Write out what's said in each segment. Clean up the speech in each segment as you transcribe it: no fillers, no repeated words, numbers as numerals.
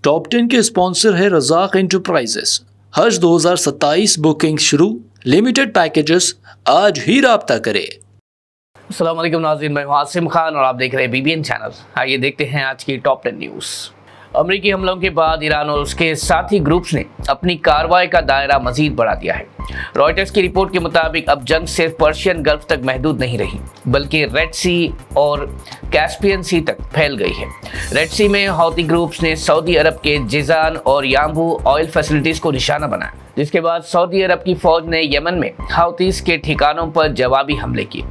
Top 10 के sponsor है Razzaq enterprises. हज 2027 बुकिंग शुरू, लिमिटेड पैकेजेस, आज ही राब्ता करें। अस्सलाम वालेकुम नाज़रीन, मैं आसिम खान और आप देख रहे हैं बीबीएन चैनल। आइए देखते हैं आज की टॉप 10 न्यूज़। अमेरिकी हमलों के बाद ईरान और उसके साथी ग्रुप्स ने अपनी कार्रवाई का दायरा मजीद बढ़ा दिया है। रॉयटर्स की रिपोर्ट के मुताबिक अब जंग सिर्फ पर्शियन गल्फ तक महदूद नहीं रही, बल्कि रेड सी और कैस्पियन सी तक फैल गई है। रेड सी में हौती ग्रुप्स ने सऊदी अरब के जिजान और याम्बू ऑयल फैसिलिटीज़ को निशाना बनाया, जिसके बाद सऊदी अरब की फौज ने यमन में हौतीस के ठिकानों पर जवाबी हमले किए।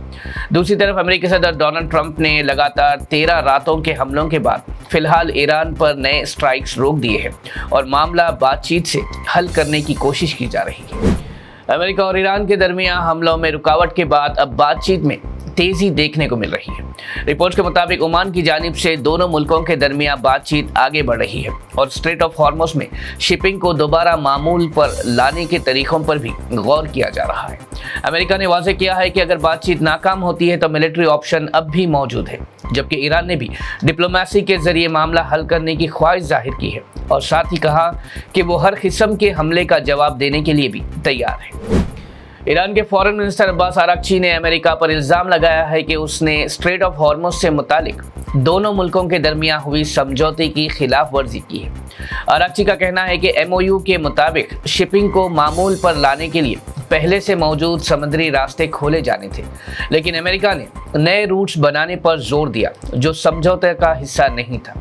दूसरी तरफ अमेरिकी सदर डोनाल्ड ट्रंप ने लगातार 13 रातों के हमलों के बाद फिलहाल ईरान पर नए स्ट्राइक्स रोक दिए हैं और मामला बातचीत से हल करने की कोशिश की जा रही है। अमेरिका और ईरान के दरमियान हमलों में रुकावट के बाद अब बातचीत में तेजी देखने को मिल रही है। रिपोर्ट्स के मुताबिक ओमान की जानिब से दोनों मुल्कों के दरमियान बातचीत आगे बढ़ रही है और स्ट्रेट ऑफ हॉर्मुज़ में शिपिंग को दोबारा मामूल पर लाने के तरीक़ों पर भी गौर किया जा रहा है। अमेरिका ने वाज़ेह किया है कि अगर बातचीत नाकाम होती है तो मिलिट्री ऑप्शन अब भी मौजूद है, जबकि ईरान ने भी डिप्लोमेसी के जरिए मामला हल करने की ख्वाहिश जाहिर की है और साथ ही कहा कि वो हर किस्म के हमले का जवाब देने के लिए भी तैयार है। ईरान के फॉरेन मिनिस्टर अब्बास आरागची ने अमेरिका पर इल्ज़ाम लगाया है कि उसने स्ट्रेट ऑफ हॉर्मुज़ से मुतालिक दोनों मुल्कों के दरमियान हुई समझौते की खिलाफ वर्जी की है। आरागची का कहना है कि MOU के मुताबिक शिपिंग को मामूल पर लाने के लिए पहले से मौजूद समुद्री रास्ते खोले जाने थे, लेकिन अमेरिका ने नए रूट्स बनाने पर जोर दिया जो समझौते का हिस्सा नहीं था।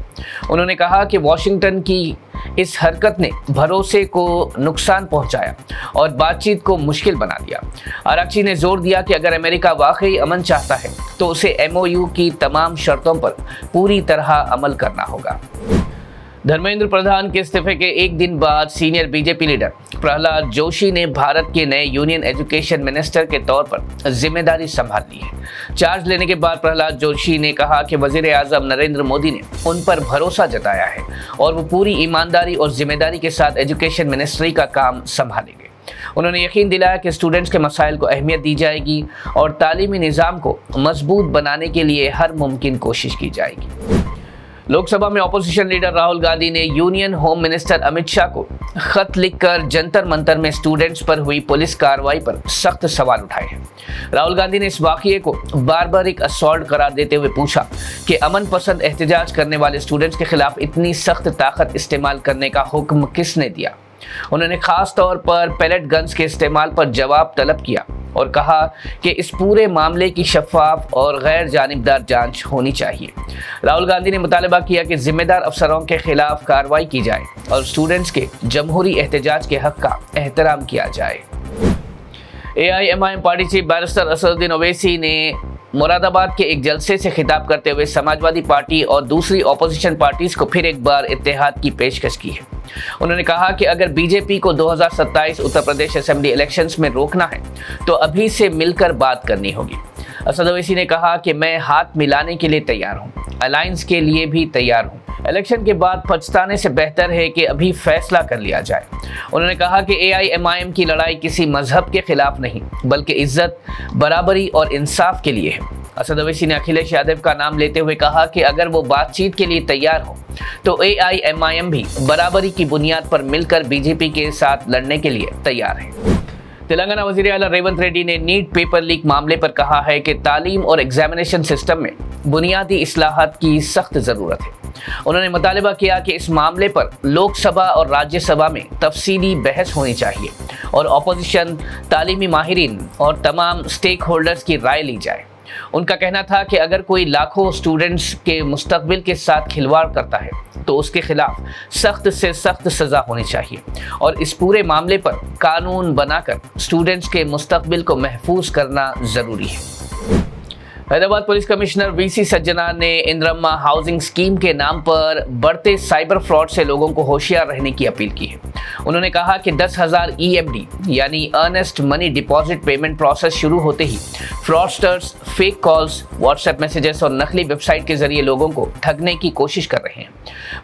उन्होंने कहा कि वाशिंगटन की इस हरकत ने भरोसे को नुकसान पहुंचाया और बातचीत को मुश्किल बना दिया। आरागची ने जोर दिया कि अगर अमेरिका वाकई अमन चाहता है तो उसे MOU की तमाम शर्तों पर पूरी तरह अमल करना होगा। धर्मेंद्र प्रधान के इस्तीफे के एक दिन बाद senior BJP leader Prahlad Joshi ने भारत के नए यूनियन एजुकेशन मिनिस्टर के तौर पर जिम्मेदारी संभाल ली है। चार्ज लेने के बाद प्रहलाद जोशी ने कहा कि वजीर आज़म नरेंद्र मोदी ने उन पर भरोसा जताया है और वो पूरी ईमानदारी और जिम्मेदारी के साथ एजुकेशन मिनिस्ट्री का काम संभालेंगे। उन्होंने यकीन दिलाया कि स्टूडेंट्स के मसाइल को अहमियत दी जाएगी और तालीमी निज़ाम को मजबूत बनाने के लिए हर मुमकिन कोशिश की जाएगी। लोकसभा में अपोजिशन लीडर राहुल गांधी ने union home minister Amit Shah को खत लिखकर जंतर मंतर में स्टूडेंट्स पर हुई पुलिस कार्रवाई पर सख्त सवाल उठाए हैं। राहुल गांधी ने इस वाक़ये को बारबारिक असॉल्ट करार देते हुए पूछा कि अमन पसंद एहतजाज करने वाले स्टूडेंट्स के खिलाफ इतनी सख्त ताकत इस्तेमाल करने का हुक्म किसने दिया। उन्होंने खास तौर पर पैलेट गन्स के इस्तेमाल पर जवाब तलब किया और कहा कि इस पूरे मामले की शफाफ और गैर जानिबदार जांच होनी चाहिए। राहुल गांधी ने मुतालबा किया कि जिम्मेदार अफसरों के खिलाफ कार्रवाई की जाए और स्टूडेंट्स के जमहूरी एहतजाज के हक का एहतराम किया जाए। AIMIM party chief barrister Asaduddin Owaisi ने मुरादाबाद के एक जलसे से खिताब करते हुए समाजवादी पार्टी और दूसरी अपोजिशन पार्टीज को फिर एक बार इत्तेहाद की पेशकश की है। उन्होंने कहा कि अगर बीजेपी को 2027 उत्तर प्रदेश असेंबली इलेक्शंस में रोकना है तो अभी से मिलकर बात करनी होगी। असद ओवैसी ने कहा कि मैं हाथ मिलाने के लिए तैयार हूँ, अलायंस के लिए भी तैयार हूँ। इलेक्शन के बाद पछताने से बेहतर है कि अभी फैसला कर लिया जाए। उन्होंने कहा कि AIMIM की लड़ाई किसी मजहब के खिलाफ नहीं, बल्कि इज्जत, बराबरी और इंसाफ के लिए है। असद ओवैसी ने अखिलेश यादव का नाम लेते हुए कहा कि अगर वो बातचीत के लिए तैयार हो तो AIMIM भी बराबरी की बुनियाद पर मिलकर बीजेपी के साथ लड़ने के लिए तैयार है। तेलंगाना वज़ीर आला रेवंत रेड्डी ने नीट पेपर लीक मामले पर कहा है कि तालीम और एग्जामिनेशन सिस्टम में बुनियादी इस्लाहात की सख्त ज़रूरत है। उन्होंने मुतालबा किया कि इस मामले पर लोकसभा और राज्यसभा में तफसीली बहस होनी चाहिए और अपोजिशन, तालीमी माहिरीन और तमाम स्टेक होल्डर्स की राय ली जाए। उनका कहना था कि अगर कोई लाखों स्टूडेंट्स के मुस्तकबिल के साथ खिलवाड़ करता है तो उसके खिलाफ सख्त से सख्त सज़ा होनी चाहिए और इस पूरे मामले पर कानून बनाकर स्टूडेंट्स के मुस्तकबिल को महफूज करना ज़रूरी है। हैदराबाद पुलिस कमिश्नर VC सज्जना ने इंदिरम्मा हाउसिंग स्कीम के नाम पर बढ़ते साइबर फ्रॉड से लोगों को होशियार रहने की अपील की है। उन्होंने कहा कि 10,000 EMD यानी earnest money deposit payment process शुरू होते ही fraudsters fake calls, WhatsApp messages और नकली वेबसाइट के जरिए लोगों को ठगने की कोशिश कर रहे हैं।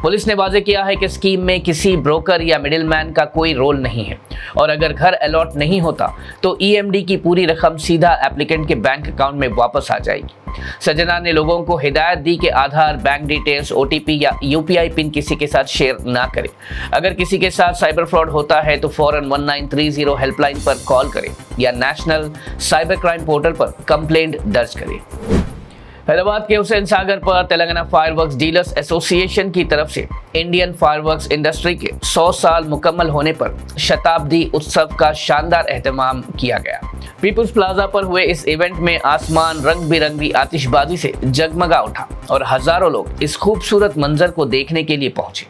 पुलिस ने वाजे किया है कि स्कीम में किसी ब्रोकर या मिडिलमैन का कोई रोल नहीं है और अगर घर अलॉट नहीं होता तो EMD की पूरी रकम सीधा एप्लीकेंट के बैंक अकाउंट में वापस आ जाएगी। सजना ने लोगों को हिदायत दी कि आधार, बैंक डिटेल्स, OTP या UPI पिन किसी के साथ शेयर ना करें। अगर किसी के साथ साइबर फ्रॉड होता है तो फौरन 1930 हेल्पलाइन पर कॉल करें या नेशनल साइबर क्राइम पोर्टल पर कंप्लेंट दर्ज करें। हैदराबाद के हुसैन सागर पर तेलंगाना फायरवर्क्स डीलर्स एसोसिएशन की तरफ से इंडियन फायरवर्क्स इंडस्ट्री के 100 साल मुकम्मल होने पर शताब्दी उत्सव का शानदार एहतमाम किया गया। पीपुल्स प्लाजा पर हुए इस इवेंट में आसमान रंग बिरंगी आतिशबाजी से जगमगा उठा और हजारों लोग इस खूबसूरत मंजर को देखने के लिए पहुंचे।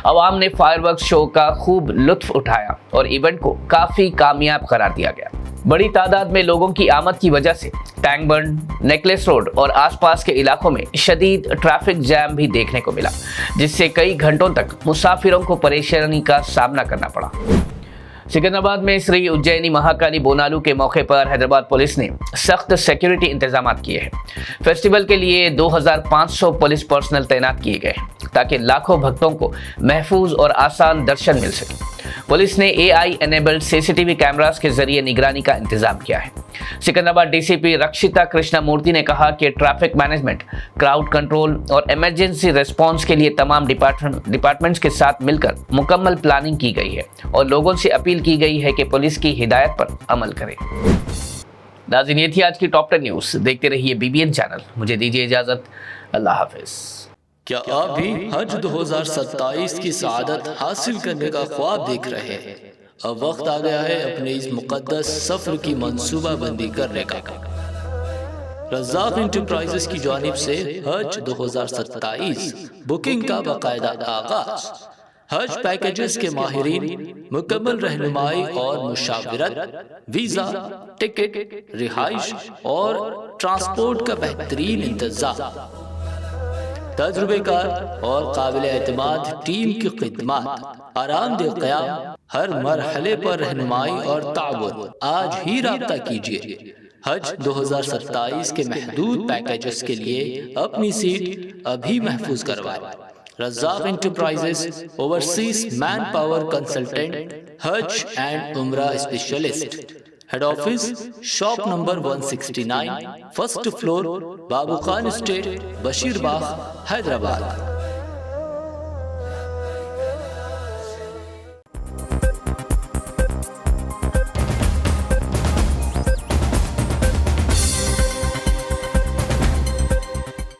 अवाम ने फायरवर्क्स शो का खूब लुत्फ उठाया और इवेंट को काफी कामयाब करार दिया गया। बड़ी तादाद में लोगों की आमद की वजह से टैंक बंड, नेकलेस रोड और आसपास के इलाकों में शदीद ट्रैफिक जैम भी देखने को मिला, जिससे कई घंटों तक मुसाफिरों को परेशानी का सामना करना पड़ा। सिकंदराबाद में श्री उज्जैनी महाकाली बोनालू के मौके पर हैदराबाद पुलिस ने सख्त सिक्योरिटी इंतजाम किए हैं। फेस्टिवल के लिए 2500 पुलिस पर्सनल तैनात किए गए ताकि लाखों भक्तों को महफूज और आसान दर्शन मिल सके। पुलिस ने AI एनेबल्ड CCTV कैमरास के जरिए निगरानी का इंतजाम किया है। सिकंदराबाद DCP रक्षिता कृष्णमूर्ति ने कहा कि ट्रैफिक मैनेजमेंट, क्राउड कंट्रोल और इमरजेंसी रिस्पांस के लिए तमाम डिपार्टमेंट्स के साथ मिलकर मुकम्मल प्लानिंग की गई है और लोगों से अपील की गई है कि पुलिस की हिदायत पर अमल करें। नाज़रीन, ये थी आज की टॉप 10 न्यूज़। देखते रहिए BBN चैनल। मुझे दीजिए इजाजत। अल्लाह हाफिज। क्या आप भी हज 2027 की सआदत हासिल करने का ख्वाब देख रहे हैं? अब वक्त आ गया है अपने इस मुकद्दस सफर की मंसूबाबंदी करने का। रज़ाक एंटरप्राइजेस की जानिब से हज 2027 बुकिंग का बाकायदा आगाज। हज पैकेजेस के माहिरीन मुकम्मल रहनुमाई और मुशावरत, वीजा, टिकट, रिहाइश और ट्रांसपोर्ट का बेहतरीन इंतजाम, तजुर्बेकार और काबिल एतमाद टीम की खिदमत, आरामदेह क़याम, हर मरहले पर रहनुमाई और ताउन। आज ही राब्ता कीजिए। हज 2027 के महदूद पैकेजेस के लिए अपनी सीट अभी महफूज करवाएं। Razak enterprises, overseas man power consultant, हज एंड उम्रा specialist. Head office shop number 169, first floor, Babu Khan estate, Basheerbagh, Hyderabad.